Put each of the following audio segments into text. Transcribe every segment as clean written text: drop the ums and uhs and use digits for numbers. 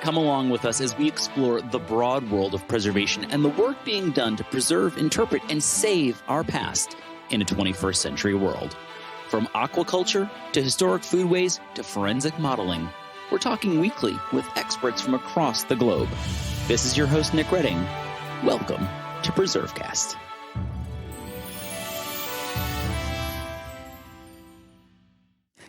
Come along with us as we explore the broad world of preservation and the work being done to preserve, interpret, and save our past in a 21st century world. From aquaculture to historic foodways to forensic modeling, we're talking weekly with experts from across the globe. This is your host, Nick Redding. Welcome to PreserveCast.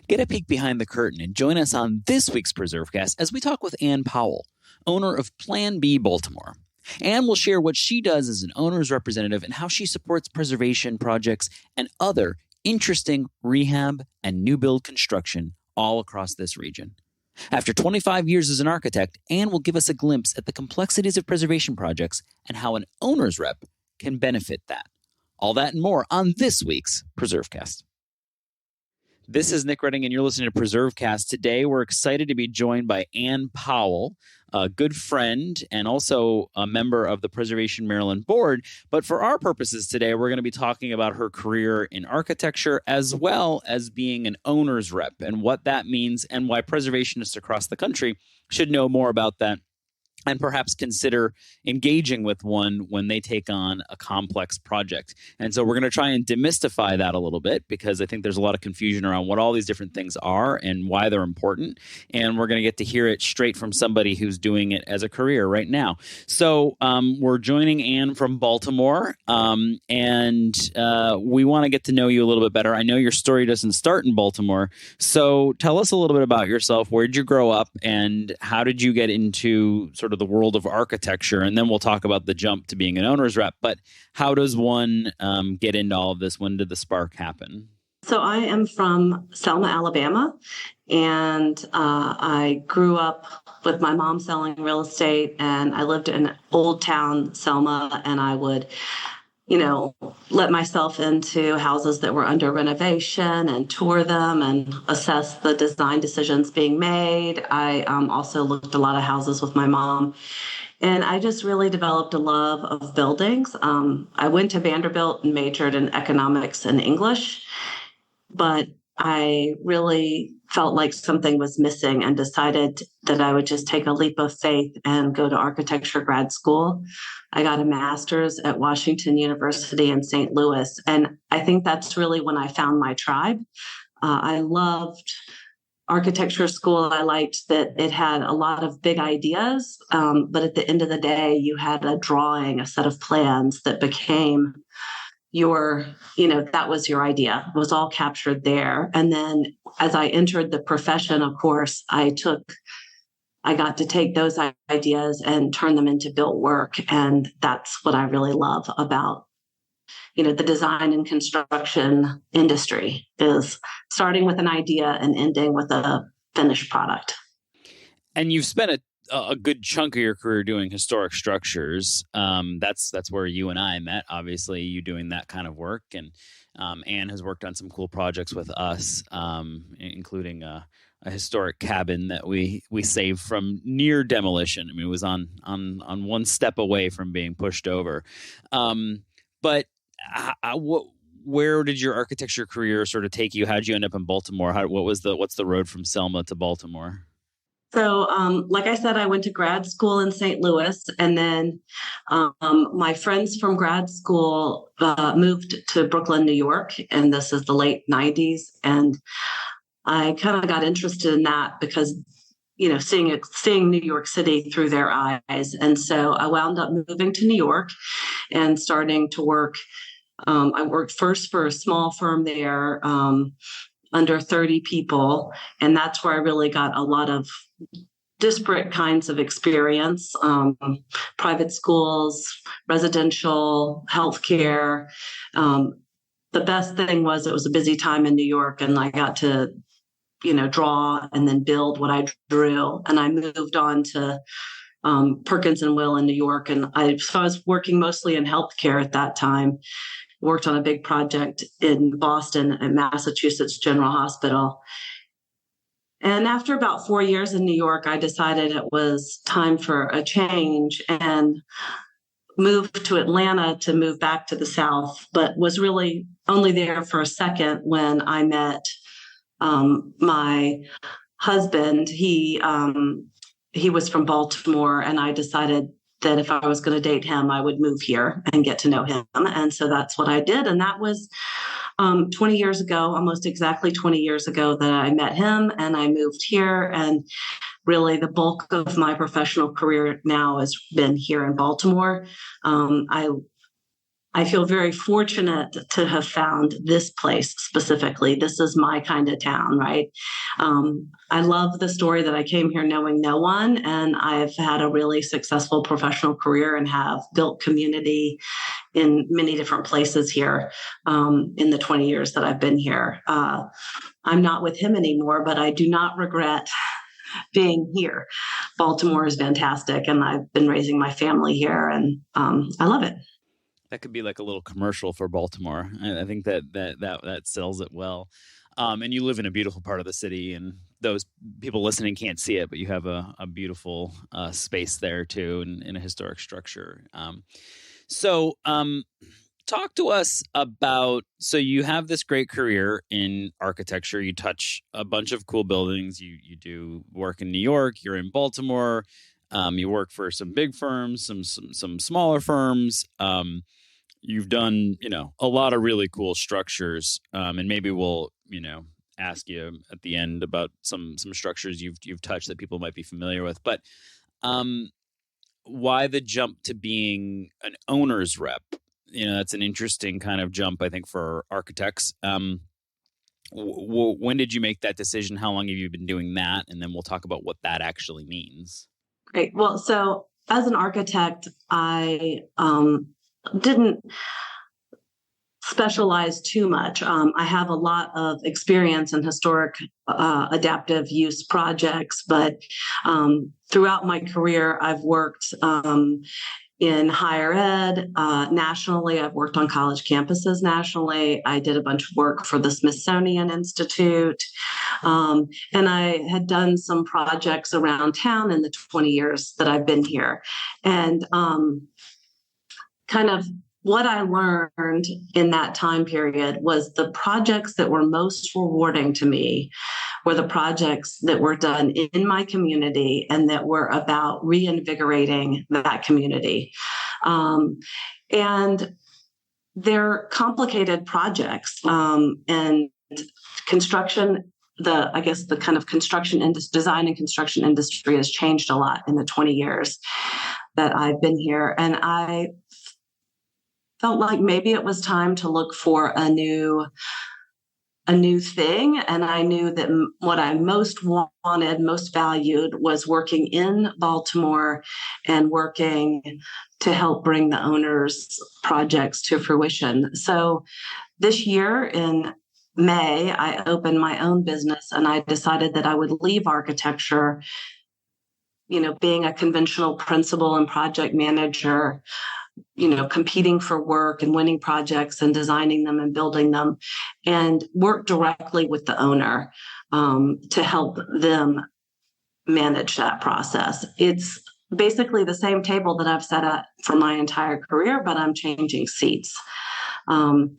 Get a peek behind the curtain and join us on this week's PreserveCast as we talk with Ann Powell, owner of Plan B Baltimore. Ann will share what she does as an owner's representative and how she supports preservation projects and other interesting rehab and new build construction all across this region. After 25 years as an architect, Ann will give us a glimpse at the complexities of preservation projects and how an owner's rep can benefit that. All that and more on this week's PreserveCast. This is Nick Redding, and you're listening to PreserveCast. Today, we're excited to be joined by Ann Powell, a good friend and also a member of the Preservation Maryland Board. But for our purposes today, we're going to be talking about her career in architecture as well as being an owner's rep and what that means and why preservationists across the country should know more about that and perhaps consider engaging with one when they take on a complex project. And so we're going to try and demystify that a little bit because I think there's a lot of confusion around what all these different things are and why they're important. And we're going to get to hear it straight from somebody who's doing it as a career right now. So we're joining Ann from Baltimore, and we want to get to know you a little bit better. I know your story doesn't start in Baltimore. So tell us a little bit about yourself. Where did you grow up and how did you get into sort of the world of architecture, and then we'll talk about the jump to being an owner's rep. But how does one get into all of this? When did the spark happen? So I am from Selma, Alabama, and I grew up with my mom selling real estate, and I lived in Old Town Selma, and I would let myself into houses that were under renovation and tour them and assess the design decisions being made. I also looked a lot of houses with my mom. And I just really developed a love of buildings. I went to Vanderbilt and majored in economics and English, but I really felt like something was missing and decided that I would just take a leap of faith and go to architecture grad school. I got a master's at Washington University in St. Louis. And I think that's really when I found my tribe. I loved architecture school. I liked that it had a lot of big ideas. But at the end of the day, you had a drawing, a set of plans that became that was your idea. It was all captured there. And then as I entered the profession, of course, I got to take those ideas and turn them into built work. And that's what I really love about, the design and construction industry is starting with an idea and ending with a finished product. And you've spent a good chunk of your career doing historic structures. That's where you and I met. Obviously, you doing that kind of work, and Ann has worked on some cool projects with us, including a historic cabin that we saved from near demolition. I mean, it was on one step away from being pushed over. But where did your architecture career sort of take you? How did you end up in Baltimore? What's the road from Selma to Baltimore? So, like I said, I went to grad school in St. Louis, and then my friends from grad school moved to Brooklyn, New York, and this is the late 90s. And I kind of got interested in that because, seeing New York City through their eyes. And so I wound up moving to New York and starting to work. I worked first for a small firm there, under 30 people. And that's where I really got a lot of disparate kinds of experience, private schools, residential, healthcare. The best thing was it was a busy time in New York, and I got to, draw and then build what I drew. And I moved on to Perkins and Will in New York. And I was working mostly in healthcare at that time. Worked on a big project in Boston at Massachusetts General Hospital. And after about 4 years in New York, I decided it was time for a change and moved to Atlanta to move back to the South, but was really only there for a second when I met my husband. He he was from Baltimore, and I decided that if I was going to date him, I would move here and get to know him. And so that's what I did. And that was 20 years ago, almost exactly 20 years ago, that I met him and I moved here. And really, the bulk of my professional career now has been here in Baltimore. I feel very fortunate to have found this place specifically. This is my kind of town, right? I love the story that I came here knowing no one, and I've had a really successful professional career and have built community in many different places here in the 20 years that I've been here. I'm not with him anymore, but I do not regret being here. Baltimore is fantastic, and I've been raising my family here, and I love it. That could be like a little commercial for Baltimore. I think that sells it well. And you live in a beautiful part of the city, and those people listening can't see it, but you have a beautiful space there too, in a historic structure. So talk to us about, so you have this great career in architecture. You touch a bunch of cool buildings. You do work in New York. You're in Baltimore. You work for some big firms, some smaller firms. You've done, a lot of really cool structures. And maybe we'll, ask you at the end about some structures you've touched that people might be familiar with. But why the jump to being an owner's rep? That's an interesting kind of jump, I think, for architects. When did you make that decision? How long have you been doing that? And then we'll talk about what that actually means. Great. Well, so as an architect, I didn't specialize too much. I have a lot of experience in historic adaptive use projects, but throughout my career, I've worked in higher ed nationally. I've worked on college campuses nationally. I did a bunch of work for the Smithsonian Institute. And I had done some projects around town in the 20 years that I've been here. And kind of what I learned in that time period was the projects that were most rewarding to me were the projects that were done in my community and that were about reinvigorating that community. And they're complicated projects, and construction, the kind of design and construction industry has changed a lot in the 20 years that I've been here. And I felt like maybe it was time to look for a new thing. And I knew that what I most wanted, most valued, was working in Baltimore and working to help bring the owners' projects to fruition. So this year in May, I opened my own business, and I decided that I would leave architecture, being a conventional principal and project manager, competing for work and winning projects and designing them and building them, and work directly with the owner to help them manage that process. It's basically the same table that I've sat at for my entire career, but I'm changing seats. And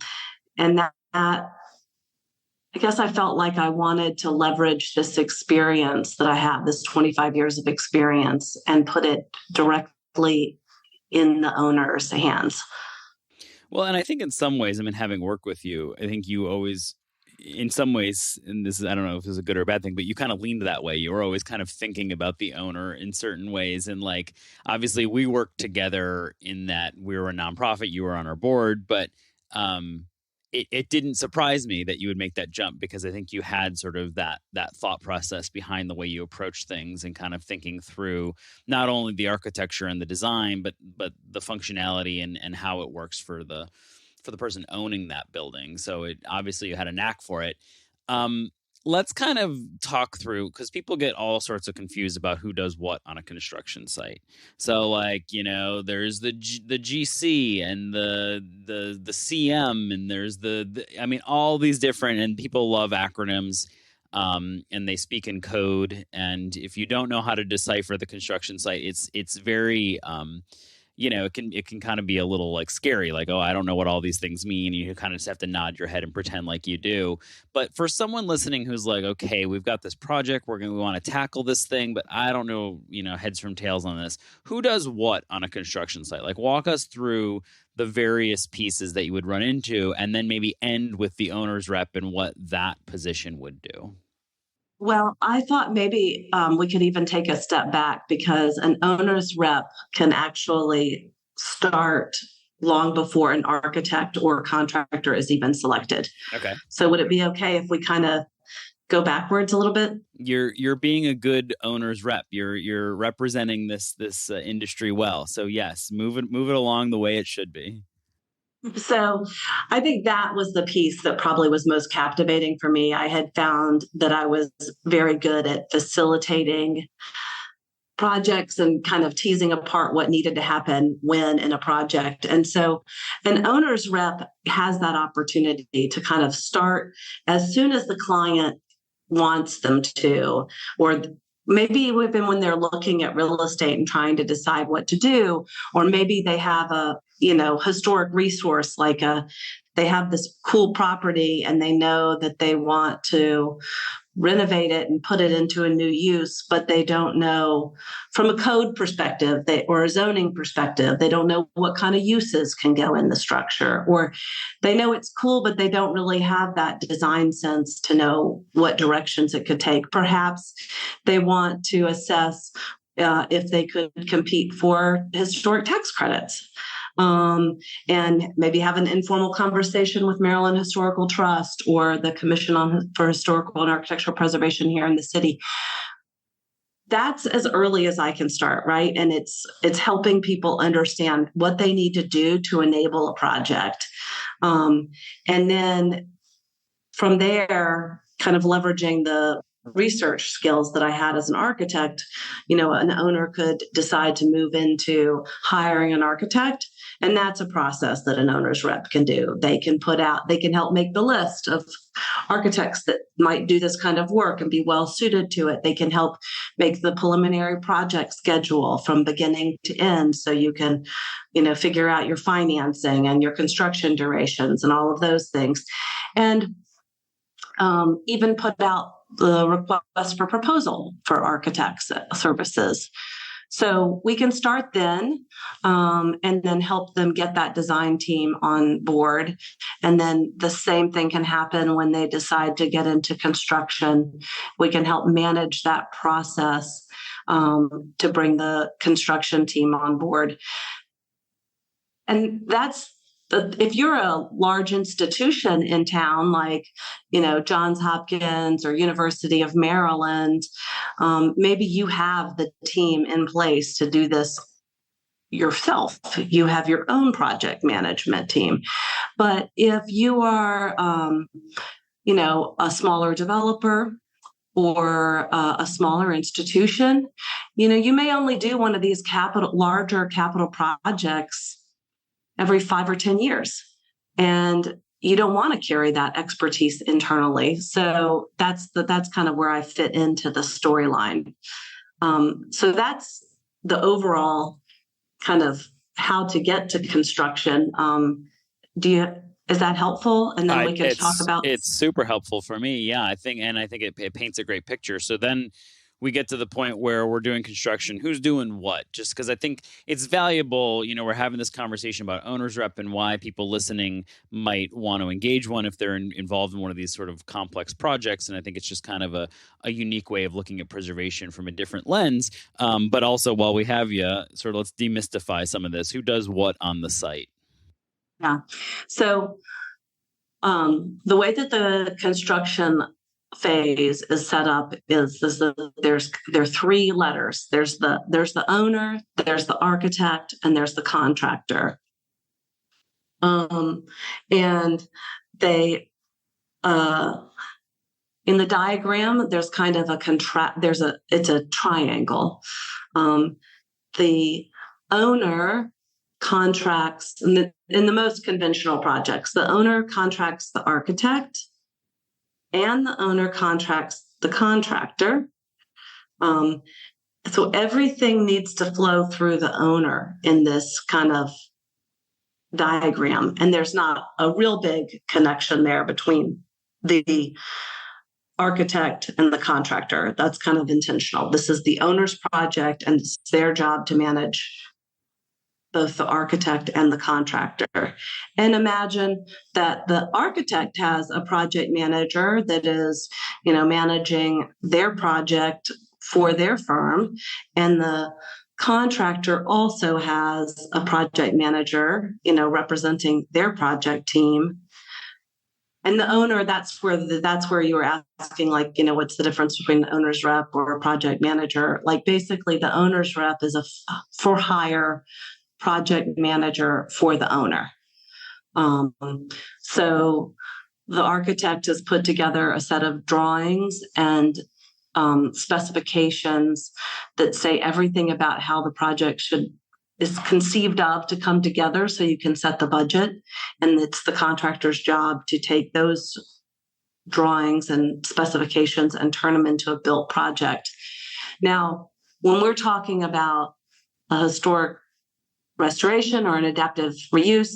that I guess I felt like I wanted to leverage this experience that I have, this 25 years of experience, and put it directly in the owner's hands. Well, and I think in some ways, having worked with you, I think you always, in some ways, and this is, I don't know if this is a good or a bad thing, but you kind of leaned that way. You were always kind of thinking about the owner in certain ways. And like, obviously we worked together in that we were a nonprofit, you were on our board, but it didn't surprise me that you would make that jump, because I think you had sort of that thought process behind the way you approach things and kind of thinking through not only the architecture and the design, but the functionality and how it works for the person owning that building. So it obviously you had a knack for it. Let's kind of talk through, because people get all sorts of confused about who does what on a construction site. So like, there's the GC and the CM, and there's all these different, and people love acronyms, and they speak in code. And if you don't know how to decipher the construction site, it's very, it can kind of be a little like scary, like, oh, I don't know what all these things mean. You kind of just have to nod your head and pretend like you do. But for someone listening who's like, okay, we've got this project, we want to tackle this thing, but I don't know, heads from tails on this. Who does what on a construction site? Like, walk us through the various pieces that you would run into, and then maybe end with the owner's rep and what that position would do. Well, I thought maybe we could even take a step back, because an owner's rep can actually start long before an architect or contractor is even selected. Okay. So would it be okay if we kind of go backwards a little bit? You're being a good owner's rep. You're representing this industry well. So yes, move it along the way it should be. So I think that was the piece that probably was most captivating for me. I had found that I was very good at facilitating projects and kind of teasing apart what needed to happen when in a project. And so an owner's rep has that opportunity to kind of start as soon as the client wants them to, or maybe even when they're looking at real estate and trying to decide what to do, or maybe they have a historic resource, like they have this cool property and they know that they want to renovate it and put it into a new use, but they don't know from a code perspective or a zoning perspective, they don't know what kind of uses can go in the structure, or they know it's cool, but they don't really have that design sense to know what directions it could take. Perhaps they want to assess if they could compete for historic tax credits. And maybe have an informal conversation with Maryland Historical Trust or the Commission for Historical and Architectural Preservation here in the city. That's as early as I can start, right? And it's helping people understand what they need to do to enable a project. And then from there, kind of leveraging the research skills that I had as an architect, an owner could decide to move into hiring an architect. And that's a process that an owner's rep can do. They can help make the list of architects that might do this kind of work and be well suited to it. They can help make the preliminary project schedule from beginning to end, so you can, figure out your financing and your construction durations and all of those things. And even put out the request for proposal for architects services. So we can start then, and then help them get that design team on board. And then the same thing can happen when they decide to get into construction. We can help manage that process to bring the construction team on board. And if you're a large institution in town, like, Johns Hopkins or University of Maryland, maybe you have the team in place to do this yourself. You have your own project management team. But if you are, a smaller developer or a smaller institution, you may only do one of these larger capital projects every 5 or 10 years. And you don't want to carry that expertise internally. So that's kind of where I fit into the storyline. So that's the overall kind of how to get to construction. Is that helpful? And then we can talk about. It's super helpful for me. Yeah, I think it paints a great picture. So then we get to the point where we're doing construction. Who's doing what? Just because I think it's valuable. We're having this conversation about owner's rep and why people listening might want to engage one if they're involved in one of these sort of complex projects. And I think it's just kind of a unique way of looking at preservation from a different lens. But also, while we have you, sort of let's demystify some of this. Who does what on the site? Yeah. So the way that the construction phase is set up there are 3 letters. There's the owner, there's the architect, and there's the contractor. And they in the diagram, there's kind of it's a triangle. The owner contracts in the most conventional projects. The owner contracts the architect, and the owner contracts the contractor. So everything needs to flow through the owner in this kind of diagram. And there's not a real big connection there between the architect and the contractor. That's kind of intentional. This is the owner's project, and it's their job to manage both the architect and the contractor. And imagine that the architect has a project manager that is, managing their project for their firm, and the contractor also has a project manager, representing their project team. And the owner, that's where you were asking, like, what's the difference between the owner's rep or a project manager? Like, basically, the owner's rep is a for hire project manager for the owner. So the architect has put together a set of drawings and specifications that say everything about how the project is conceived of to come together, so you can set the budget. And it's the contractor's job to take those drawings and specifications and turn them into a built project. Now, when we're talking about a historic restoration or an adaptive reuse,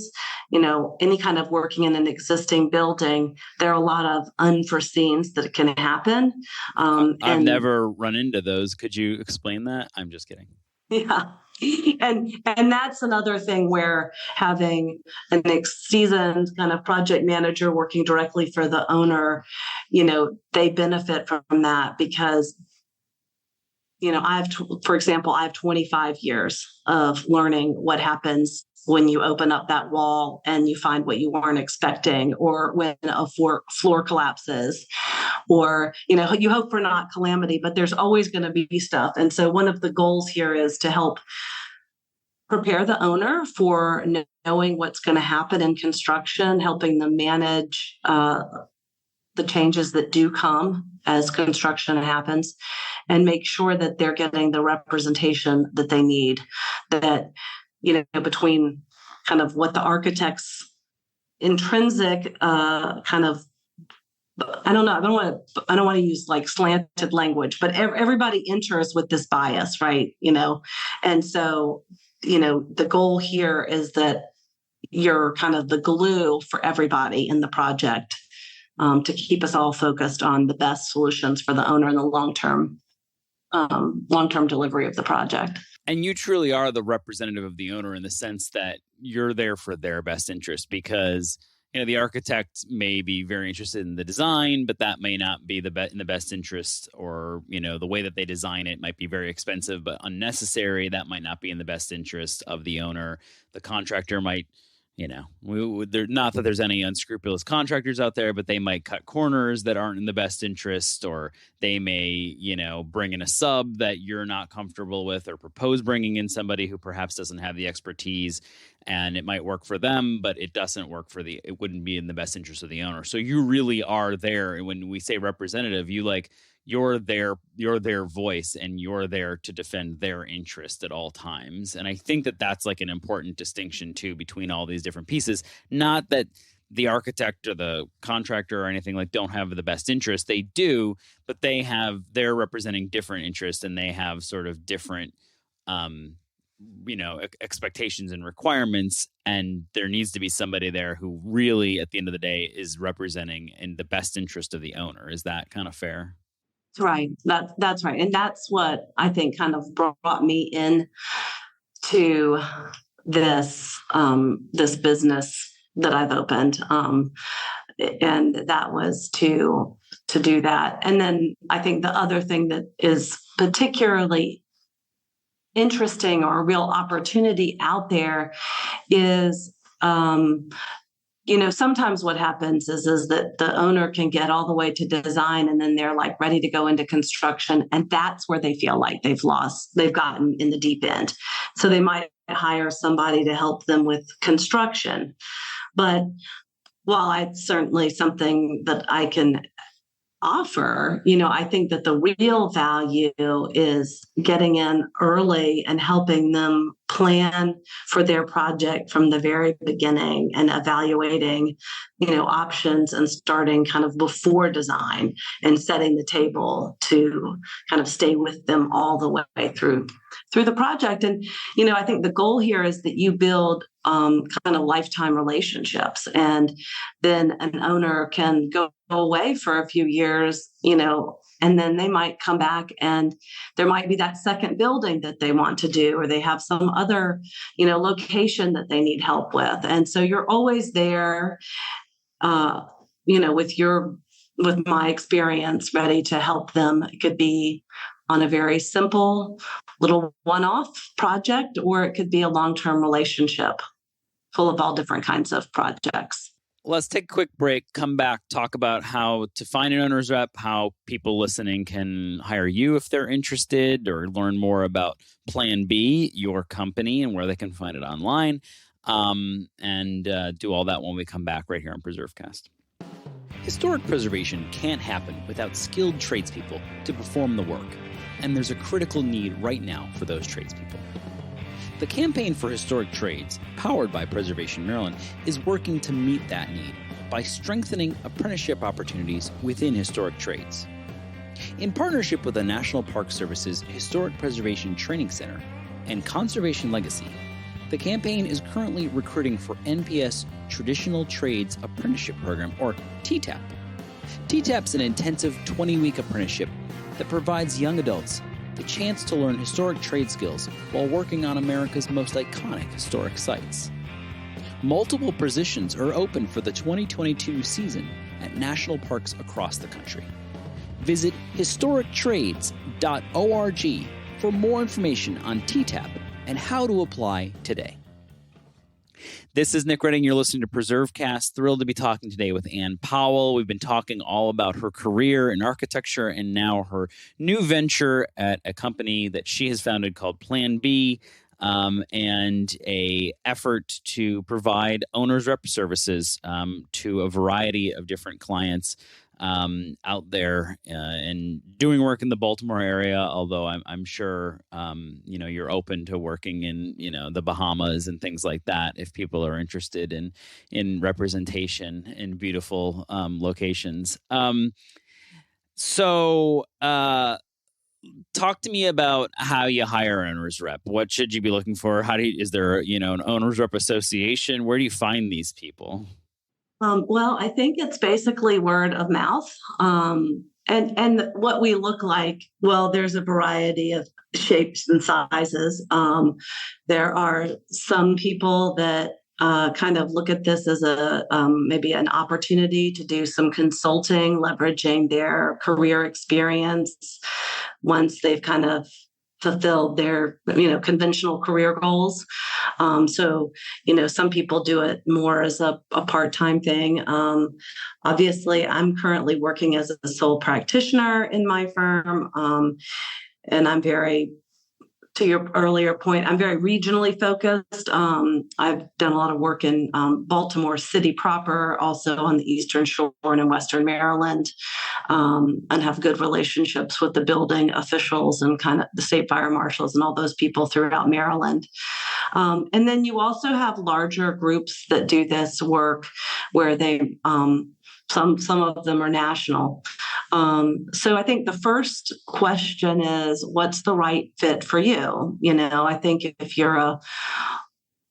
any kind of working in an existing building, there are a lot of unforeseens that can happen. I've never run into those. Could you explain that? I'm just kidding. Yeah. And that's another thing where having an seasoned kind of project manager working directly for the owner, they benefit from that because, for example, I have 25 years of learning what happens when you open up that wall and you find what you weren't expecting, or when a floor collapses, or, you hope for not calamity, but there's always going to be stuff. And so one of the goals here is to help prepare the owner for knowing what's going to happen in construction, helping them manage the changes that do come as construction happens, and make sure that they're getting the representation that they need, that, between kind of what the architect's intrinsic kind of, I don't know, I don't want to use like slanted language, but everybody enters with this bias, right? And so, the goal here is that you're kind of the glue for everybody in the project, to keep us all focused on the best solutions for the owner in the long-term delivery of the project. And you truly are the representative of the owner in the sense that you're there for their best interest, because the architect may be very interested in the design, but that may not be in the best interest, or the way that they design it might be very expensive but unnecessary. That might not be in the best interest of the owner. The contractor might, not that there's any unscrupulous contractors out there, but they might cut corners that aren't in the best interest, or they may, bring in a sub that you're not comfortable with, or propose bringing in somebody who perhaps doesn't have the expertise, and it might work for them, but it doesn't work it wouldn't be in the best interest of the owner. So you really are there. And when we say representative, you're their voice, and you're there to defend their interest at all times. And I think that that's like an important distinction too between all these different pieces. Not that the architect or the contractor or anything don't have the best interest. They do, but they're representing different interests, and they have sort of different expectations and requirements, and there needs to be somebody there who really at the end of the day is representing in the best interest of the owner. Is that kind of fair? That's right. That's right. And that's what I think kind of brought me in to this business that I've opened. And that was to do that. And then I think the other thing that is particularly interesting, or a real opportunity out there, is sometimes what happens is that the owner can get all the way to design, and then they're like ready to go into construction. And that's where they feel like they've gotten in the deep end. So they might hire somebody to help them with construction. But while it's certainly something that I can offer, I think that the real value is getting in early and helping them plan for their project from the very beginning and evaluating, options and starting kind of before design and setting the table to kind of stay with them all the way through the project. And, I think the goal here is that you build kind of lifetime relationships, and then an owner can go away for a few years, and then they might come back and there might be that second building that they want to do, or they have some other, location that they need help with. And so you're always there, with my experience, ready to help them. It could be on a very simple little one-off project, or it could be a long-term relationship full of all different kinds of projects. Let's take a quick break, come back, talk about how to find an owner's rep, how people listening can hire you if they're interested, or learn more about Plan B, your company, and where they can find it online, and do all that when we come back right here on PreserveCast. Historic preservation can't happen without skilled tradespeople to perform the work, and there's a critical need right now for those tradespeople. The Campaign for Historic Trades, powered by Preservation Maryland, is working to meet that need by strengthening apprenticeship opportunities within historic trades. In partnership with the National Park Service's Historic Preservation Training Center and Conservation Legacy, the campaign is currently recruiting for NPS Traditional Trades Apprenticeship Program, or TTAP. TTAP's an intensive 20-week apprenticeship that provides young adults the chance to learn historic trade skills while working on America's most iconic historic sites. Multiple positions are open for the 2022 season at national parks across the country. Visit historictrades.org for more information on TTAP and how to apply today. This is Nick Redding. You're listening to PreserveCast. Thrilled to be talking today with Ann Powell. We've been talking all about her career in architecture and now her new venture at a company that she has founded called Plan B, and a effort to provide owner's rep services to a variety of different clients out there and doing work in the Baltimore area. Although I'm sure you're open to working in the Bahamas and things like that if people are interested in representation in beautiful locations. So talk to me about how you hire an owner's rep. What should you be looking for? Is there an owner's rep association? Where do you find these people? Well, I think it's basically word of mouth. And what we look like, well, there's a variety of shapes and sizes. There are some people that kind of look at this as maybe an opportunity to do some consulting, leveraging their career experience once they've kind of fulfilled their, conventional career goals. So, some people do it more as a part-time thing. Obviously, I'm currently working as a sole practitioner in my firm. And I'm to your earlier point, I'm very regionally focused. I've done a lot of work in Baltimore City proper, also on the Eastern Shore and in Western Maryland, and have good relationships with the building officials and kind of the state fire marshals and all those people throughout Maryland. And then you also have larger groups that do this work where they some of them are national. So I think the first question is, what's the right fit for you? I think if you're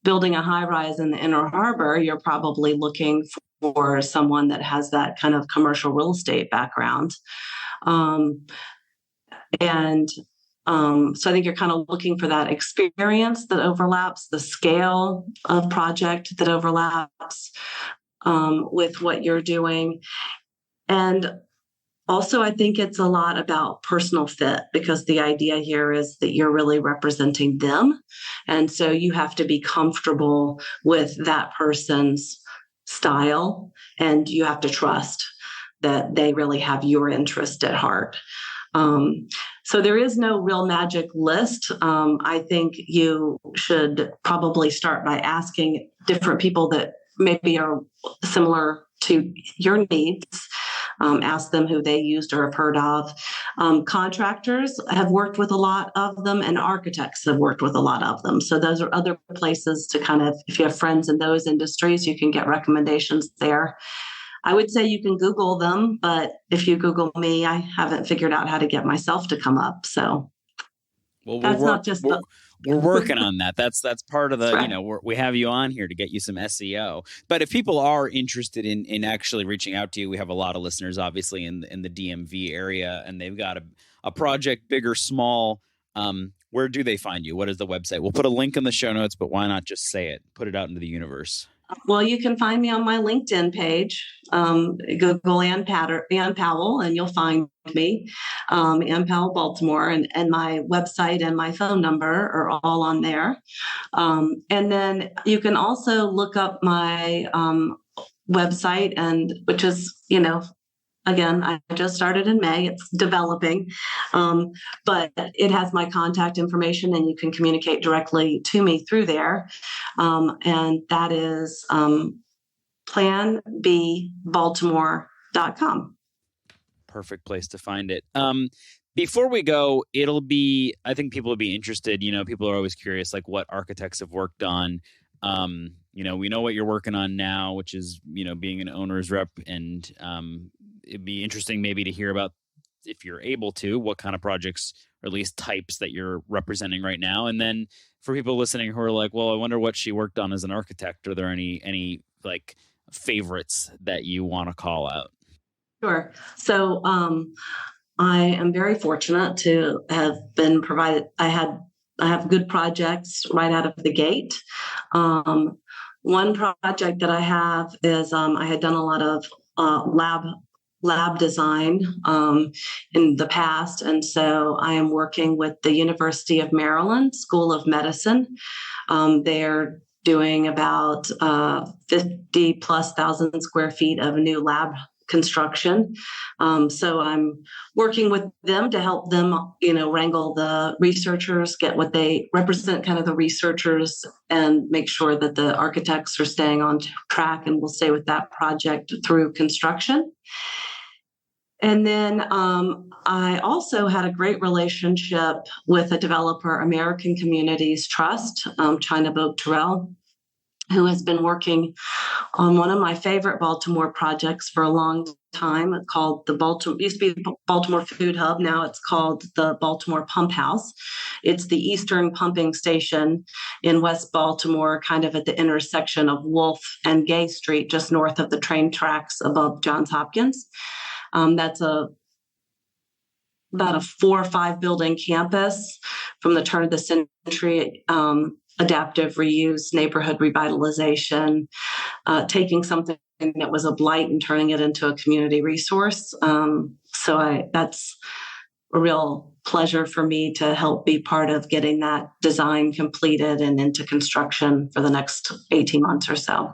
building a high rise in the Inner Harbor, you're probably looking for someone that has that kind of commercial real estate background. So I think you're kind of looking for that experience that overlaps, the scale of project that overlaps with what you're doing. And also, I think it's a lot about personal fit, because the idea here is that you're really representing them. And so you have to be comfortable with that person's style, and you have to trust that they really have your interest at heart. So there is no real magic list. I think you should probably start by asking different people that maybe are similar to your needs. ask them who they used or have heard of. Contractors have worked with a lot of them, and architects have worked with a lot of them. So those are other places to kind of, if you have friends in those industries, you can get recommendations there. I would say you can Google them, but if you Google me, I haven't figured out how to get myself to come up. So well, that's not just the. We're working on that. That's part of the, Right. we have you on here to get you some SEO. But if people are interested in actually reaching out to you, we have a lot of listeners, obviously, in the DMV area, and they've got a project, big or small. Where do they find you? What is the website? We'll put a link in the show notes, but why not just say it? Put it out into the universe. Well, you can find me on my LinkedIn page. Google Ann Powell, and you'll find me, Ann Powell, Baltimore, and my website and my phone number are all on there. And then you can also look up my website, and which is, again, I just started in May. It's developing, but it has my contact information, and you can communicate directly to me through there. And that is planbbaltimore.com. Perfect place to find it. Before we go, I think people will be interested. People are always curious, like what architects have worked on. We know what you're working on now, which is, being an owner's rep, and it'd be interesting maybe to hear about, if you're able to, what kind of projects, or at least types, that you're representing right now. And then for people listening who are like, well, I wonder what she worked on as an architect, are there any like favorites that you want to call out? Sure. So I am very fortunate to have been provided. I have good projects right out of the gate. One project that I have is I had done a lot of lab design in the past, and so I am working with the University of Maryland School of Medicine. They're doing about 50 plus thousand square feet of new lab construction. So I'm working with them to help them, wrangle the researchers, get what they represent, kind of the researchers, and make sure that the architects are staying on track and will stay with that project through construction. And then I also had a great relationship with a developer, American Communities Trust, China Boak Terrell, who has been working on one of my favorite Baltimore projects for a long time, called used to be the Baltimore Food Hub. Now it's called the Baltimore Pump House. It's the Eastern Pumping Station in West Baltimore, kind of at the intersection of Wolf and Gay Street, just north of the train tracks above Johns Hopkins. That's about a 4 or 5 building campus from the turn of the century. Adaptive reuse, neighborhood revitalization, taking something that was a blight and turning it into a community resource. That's a real pleasure for me to help be part of getting that design completed and into construction for the next 18 months or so.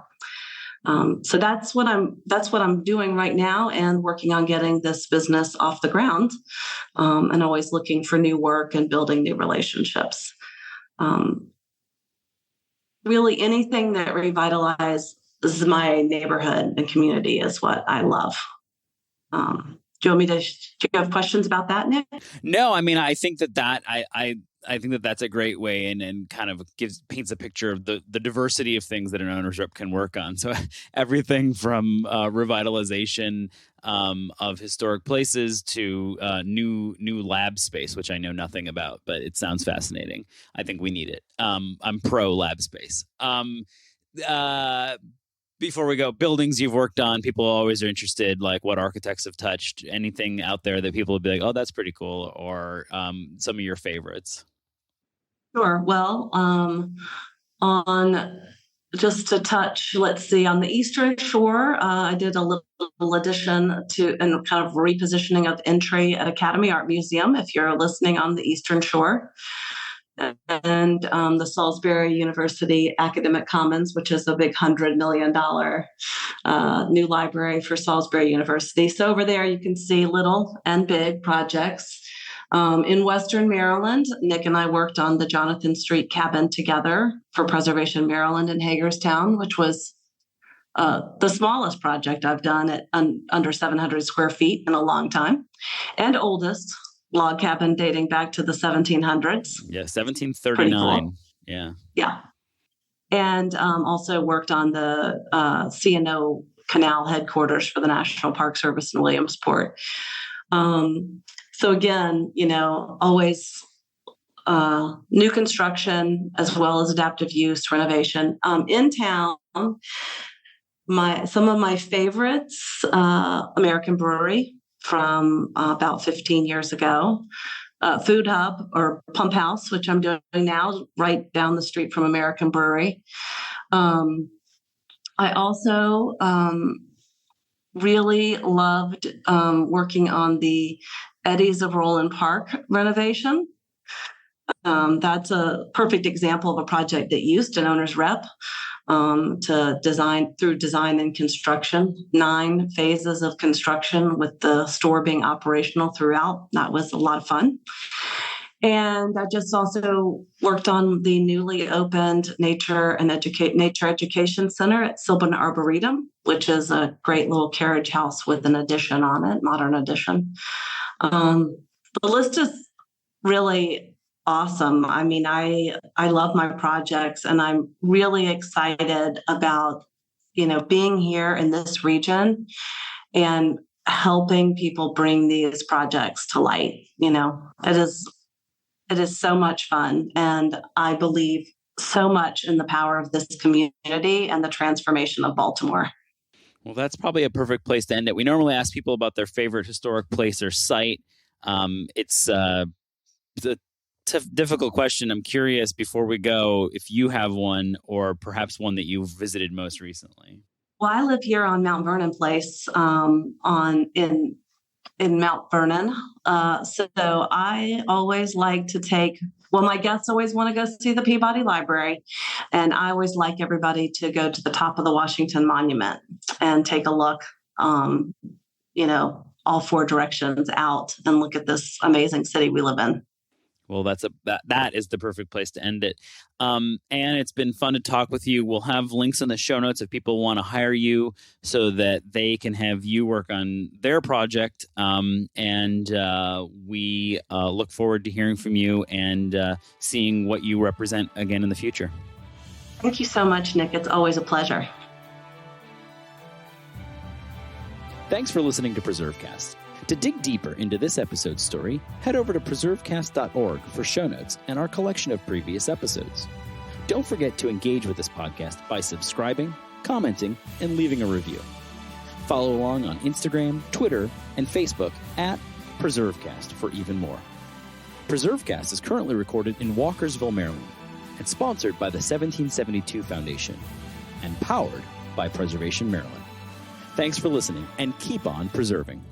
So that's what I'm doing right now, and working on getting this business off the ground, and always looking for new work and building new relationships. Really, anything that revitalizes my neighborhood and community is what I love. Do you have questions about that, Nick? No, I mean, I think that I think that that's a great way, and kind of paints a picture of the diversity of things that an owner's rep can work on. So everything from revitalization of historic places to new lab space, which I know nothing about, but it sounds fascinating. I think we need it. I'm pro lab space. Before we go, buildings you've worked on, people always are interested, like what architects have touched, anything out there that people would be like, oh, that's pretty cool, or some of your favorites. Sure. Well, on just to touch, let's see, on the Eastern Shore, I did a little addition to and kind of repositioning of entry at Academy Art Museum, if you're listening on the Eastern Shore. And the Salisbury University Academic Commons, which is a big $100 million new library for Salisbury University. So over there, you can see little and big projects. In Western Maryland, Nick and I worked on the Jonathan Street cabin together for Preservation Maryland in Hagerstown, which was the smallest project I've done at under 700 square feet in a long time, and oldest log cabin dating back to the 1700s. Yeah, 1739. Cool. Yeah. Yeah. And also worked on the C&O Canal headquarters for the National Park Service in Williamsport. So again, always new construction as well as adaptive use, renovation. In town, some of my favorites, American Brewery from about 15 years ago, Food Hub or Pump House, which I'm doing now, right down the street from American Brewery. I also really loved working on the Eddies of Roland Park renovation. That's a perfect example of a project that used an owner's rep to design and construction, 9 phases of construction with the store being operational throughout. That was a lot of fun. And I just also worked on the newly opened Nature Education Center at Sylvan Arboretum, which is a great little carriage house with an addition on it, modern addition. The list is really awesome. I mean, I love my projects, and I'm really excited about, being here in this region and helping people bring these projects to light. It is so much fun, and I believe so much in the power of this community and the transformation of Baltimore. Well, that's probably a perfect place to end it. We normally ask people about their favorite historic place or site. It's a difficult question. I'm curious, before we go, if you have one, or perhaps one that you've visited most recently. Well, I live here on Mount Vernon Place, in Mount Vernon. So I always like to my guests always want to go see the Peabody Library. And I always like everybody to go to the top of the Washington Monument and take a look, all 4 directions out and look at this amazing city we live in. Well, that is the perfect place to end it. Ann, it's been fun to talk with you. We'll have links in the show notes if people want to hire you so that they can have you work on their project. We look forward to hearing from you and seeing what you represent again in the future. Thank you so much, Nick. It's always a pleasure. Thanks for listening to PreserveCast. To dig deeper into this episode's story, head over to PreserveCast.org for show notes and our collection of previous episodes. Don't forget to engage with this podcast by subscribing, commenting, and leaving a review. Follow along on Instagram, Twitter, and Facebook at PreserveCast for even more. PreserveCast is currently recorded in Walkersville, Maryland, and sponsored by the 1772 Foundation, and powered by Preservation Maryland. Thanks for listening, and keep on preserving.